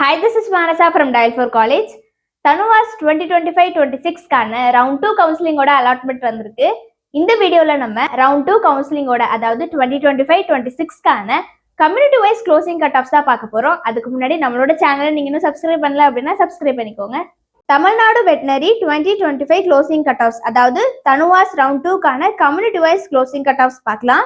Hi, this is Manasa from Dial 4 College. Tanuvas 2025-26 கான round 2 கவுன்சிலிங்கோட allotment வந்திருக்கு. இந்த வீடியோல நம்ம ரவுண்ட் 2 கவுன்சிலிங்கோட அதாவது 2025-26 கான community wise closing cut offs தான் பார்க்க போறோம். அதுக்கு முன்னாடி நம்மளோட சேனலை நீங்க இன்னும் சப்ஸ்கிரைப் பண்ணல அப்படின்னா சப்ஸ்கிரைப் பண்ணிக்கோங்க. Tamil Nadu veterinary 2025 closing cut offs அதாவது தனுவாஸ் ரவுண்ட் 2 கான community wise closing cut offs பார்க்கலாம்.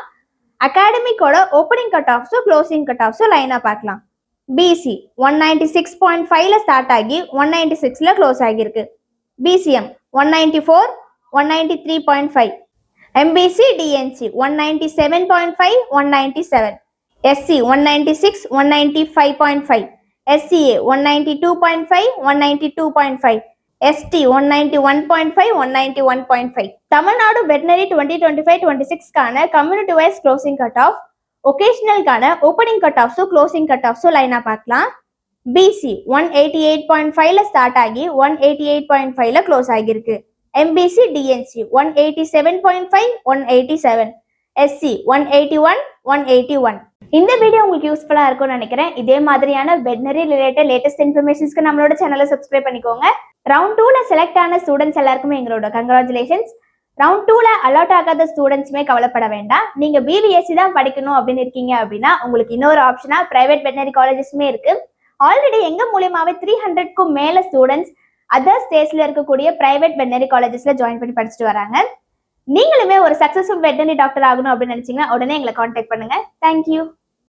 அகாடமிக்கோட ஓப்பனிங் கட் ஆஃப்ஸும் க்ளோசிங் கட் ஆஃப்ஸும் லைனா பார்க்கலாம். BC 196.5ல ஸ்டார்ட் ஆகி 196ல க்ளோஸ் ஆகியிருக்கு. BCM 194, 193.5. MBC DNC 197.5, 197. SC 196, 195.5. SCA 192.5, 192.5. ST 191.5, 191.5. Tamil Nadu veterinary 2025-26 கான community wise closing cut off ஒகேஷனல்கான ஓப்பனிங் கட் ஆஃப்ஸும் க்ளோசிங் கட் ஆஃப்ஸும் லைனா பார்க்கலாம். BC 188.5ல ஸ்டார்ட் ஆகி 188.5ல க்ளோஸ் ஆகியிருக்கு. MBC DNC 187.5, 187. SC 181, 181. இந்த வீடியோ உங்களுக்கு யூஸ்ஃபுல்லா இருக்கும்னு நினைக்கிறேன். இதே மாதிரியான வெட்டினரி ரிலேட்டட் லேட்டஸ்ட் இன்ஃபர்மேஷன்ஸ்க்கு நம்மளோட சேனலை சப்ஸ்கிரைப் பண்ணிக்கோங்க. ரவுண்ட் 2ல செலக்ட் ஆன ஸ்டூடெண்ட்ஸ் எல்லாருக்குமே எங்களோட கங்க்ராச்சுலேஷன்ஸ். ரவுண்ட் 2ல அலாட் ஆகாத ஸ்டூடெண்ட்ஸுமே கவலைப்பட வேண்டாம். நீங்க BVSC தான் படிக்கணும் அப்படின்னு இருக்கீங்க அப்படின்னா உங்களுக்கு இன்னொரு ஆப்ஷனா பிரைவேட் வெட்டினரி காலேஜஸ்மே இருக்கு. ஆல்ரெடி எங்க மூலியமாவே 300க்கும் மேல ஸ்டூடெண்ட்ஸ் அதர் ஸ்டேட்ஸ்ல இருக்கக்கூடிய பிரைவேட் வெட்டினரி காலேஜஸ்ல ஜாயின் பண்ணி படிச்சுட்டு வராங்க. நீங்களுமே ஒரு சக்சஸ்ஃபுல் வெட்டினரி டாக்டர் ஆகணும் அப்படின்னு நினைச்சீங்கன்னா உடனே எங்களை கான்டாக்ட் பண்ணுங்க. தேங்க்யூ.